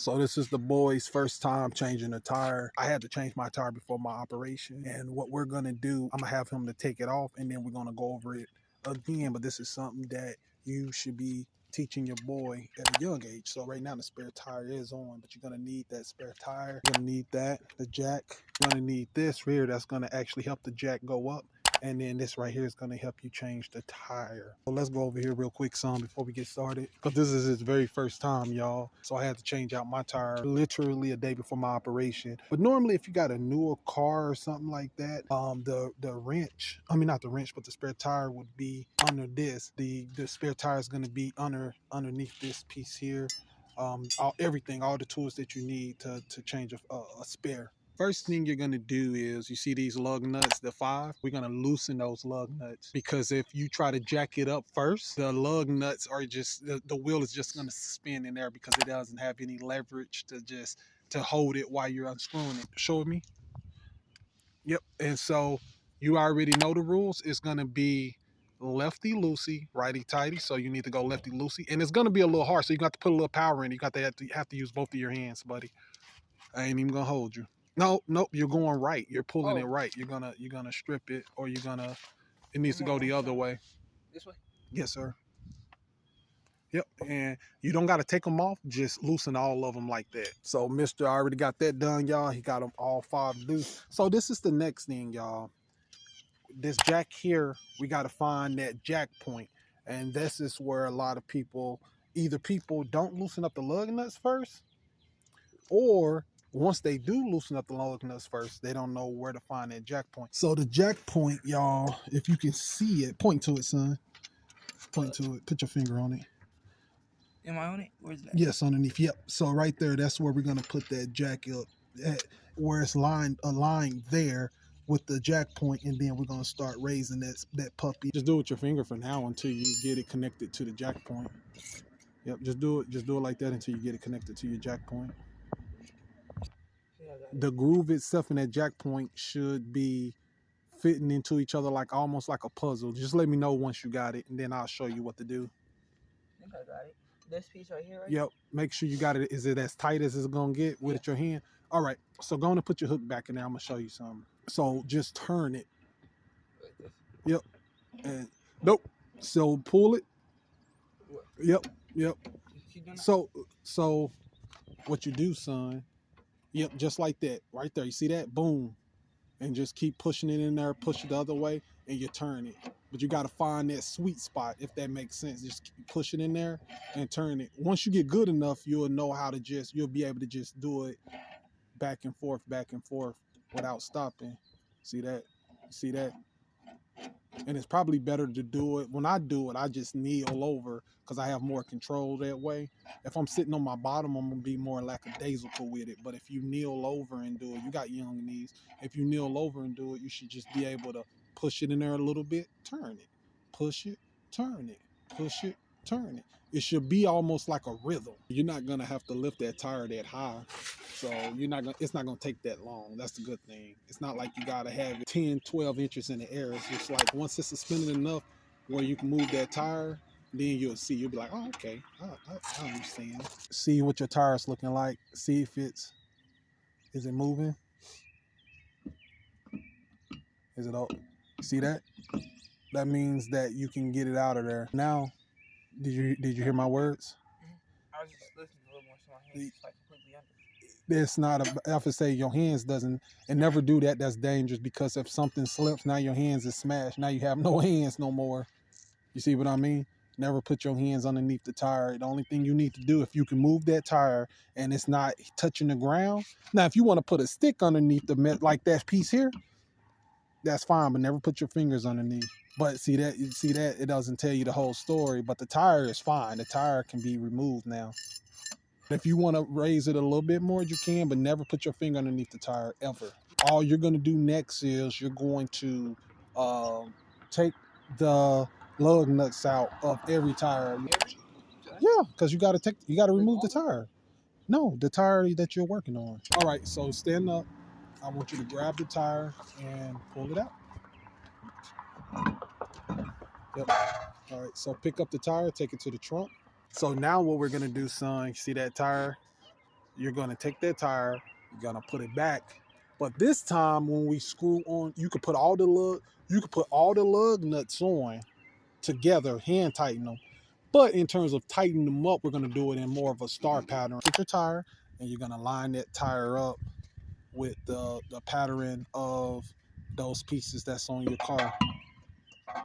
So this is the boy's first time changing a tire. I had to change my tire before my operation. And what we're gonna do, I'm gonna have him to take it off and then we're gonna go over it again. But this is something that you should be teaching your boy at a young age. So right now the spare tire is on, but you're gonna need that spare tire. You're gonna need that, the jack. You're gonna need this here that's gonna actually help the jack go up. And then this right here is going to help you change the tire. So let's go over here real quick, son, before we get started. Because this is his very first time, y'all. So I had to change out my tire literally a day before my operation. But normally if you got a newer car or something like that, the wrench, I mean not the wrench, but the spare tire would be under this. The spare tire is going to be underneath this piece here. Everything, all the tools that you need to change a spare. First thing you're going to do is, you see these lug nuts, the 5? We're going to loosen those lug nuts, because if you try to jack it up first, the lug nuts are just, the wheel is just going to spin in there because it doesn't have any leverage to hold it while you're unscrewing it. Show me. Yep. And so you already know the rules. It's going to be lefty loosey, righty tighty. So you need to go lefty loosey, and it's going to be a little hard. So you got to put a little power in. You got to have to use both of your hands, buddy. I ain't even gonna hold you. No, nope, you're going right. You're pulling it right. You're gonna strip it, or it needs to go the other way. This way? Yes, sir. Yep, and you don't gotta take them off, just loosen all of them like that. So Mr. already got that done, y'all. He got them all 5 loose. So this is the next thing, y'all. This jack here, we gotta find that jack point. And this is where a lot of people don't loosen up the lug nuts first, or once they do loosen up the lug nuts first, they don't know where to find that jack point. So the jack point, y'all, if you can see it, point to it, son. Point to it. Put your finger on it. Am I on it? Where's that? Yes, underneath. Yep. So right there, that's where we're gonna put that jack up, where it's aligned there with the jack point, and then we're gonna start raising that puppy. Just do it with your finger for now until you get it connected to the jack point. Yep. Just do it like that until you get it connected to your jack point. The groove itself and that jack point should be fitting into each other like almost like a puzzle. Just let me know once you got it, and then I'll show you what to do. I think I got it. This piece right here, right? Yep. Make sure you got it. Is it as tight as it's gonna get with your hand? All right. So go on and put your hook back in there. I'm gonna show you something. So just turn it. Like this. Yep. And nope. So pull it. What? Yep. Yep. So what you do, son? Yep, just like that. Right there. You see that? Boom. And just keep pushing it in there, push it the other way, and you turn it. But you got to find that sweet spot, if that makes sense. Just keep pushing in there and turn it. Once you get good enough, you'll know how to you'll be able to just do it back and forth without stopping. See that? See that? And it's probably better to do it. When I do it, I just kneel over because I have more control that way. If I'm sitting on my bottom, I'm going to be more lackadaisical with it. But if you kneel over and do it, you got young knees. If you kneel over and do it, you should just be able to push it in there a little bit, turn it, push it, turn it, push it, turn it. It should be almost like a rhythm. You're not going to have to lift that tire that high. So it's not going to take that long. That's the good thing. It's not like you got to have it 10, 12 inches in the air. It's just like once it's suspended enough where you can move that tire, then you'll be like, oh, okay, I understand. See what your tire's looking like. See if is it moving? Is it all? See that? That means that you can get it out of there. Now, did you hear my words? I was just listening a little more, so my hands like completely under. It's not I have to say your hands doesn't, and never do that. That's dangerous, because if something slips, now your hands is smashed. Now you have no hands no more. You see what I mean? Never put your hands underneath the tire. The only thing you need to do, if you can move that tire and it's not touching the ground. Now, if you want to put a stick underneath like that piece here, that's fine, but never put your fingers underneath. But see that it doesn't tell you the whole story, but the tire is fine. The tire can be removed now. If you want to raise it a little bit more, you can, but never put your finger underneath the tire ever. All you're going to do next is you're going to take the lug nuts out of every tire. Yeah, because you got to remove the tire. No, the tire that you're working on. All right, so stand up. I want you to grab the tire and pull it out. Yep. All right, so pick up the tire, take it to the trunk. So now what we're going to do, son, you see that tire? you're gonna take that tire, you're gonna put it back. But this time when we screw on, you could put all the lug nuts on together, hand tighten them. But in terms of tightening them up, we're gonna do it in more of a star pattern. Get your tire and you're gonna line that tire up with the pattern of those pieces that's on your car.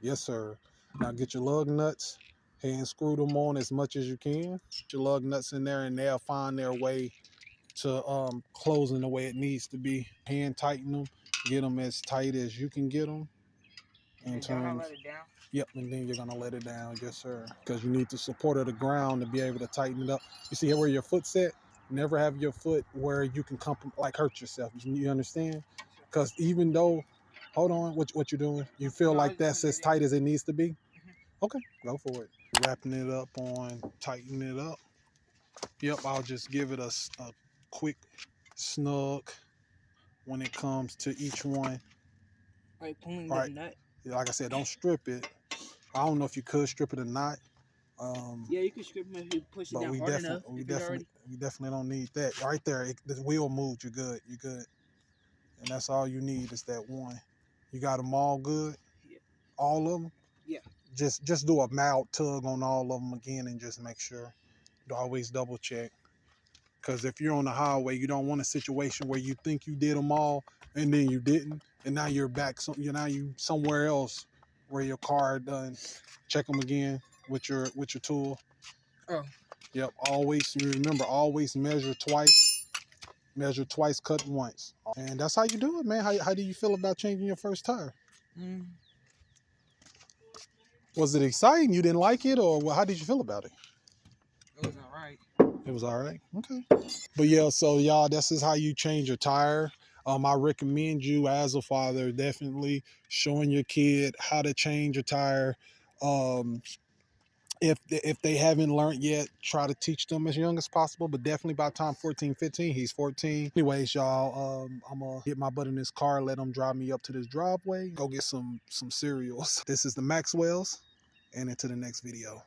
Yes, sir. Now get your lug nuts, hand screw them on as much as you can. Put your lug nuts in there and they'll find their way to closing the way it needs to be. Hand tighten them, get them as tight as you can get them. In terms, let it down? Yep, and then you're gonna let it down, yes sir. Because you need the support of the ground to be able to tighten it up. You see where your foot's at? Never have your foot where you can like hurt yourself. You understand? Because even though, hold on, what you doing? You feel No, like that's as tight as it needs to be? Okay, go for it. Wrapping it up on, tightening it up. Yep, I'll just give it a quick snug when it comes to each one. Like pulling All the right. nut. Like I said, don't strip it. I don't know if you could strip it or not. Yeah, you can strip it if you push it But down hard enough. we definitely don't need that. Right there, the wheel moved. You're good. You're good. And that's all you need is that one. You got them all good. Yeah. All of them. Yeah. Just do a mild tug on all of them again and just make sure. Always double check. Because if you're on the highway, you don't want a situation where you think you did them all and then you didn't, and now you're back. Now you somewhere else where your car done. Check them again with your tool. Oh. Yep. Always remember. Always measure twice. Measure twice. Cut once. And that's how you do it, man. How do you feel about changing your first tire? Was it exciting? You didn't like it, or how did you feel about it? It was all right. It was all right. Okay. But yeah, so y'all, this is how you change your tire. I recommend you as a father definitely showing your kid how to change a tire. If they haven't learned yet, try to teach them as young as possible, but definitely by time 14, 15, he's 14. Anyways, y'all, I'm gonna get my butt in this car, let him drive me up to this driveway, go get some cereals. This is the Maxwells, and into the next video.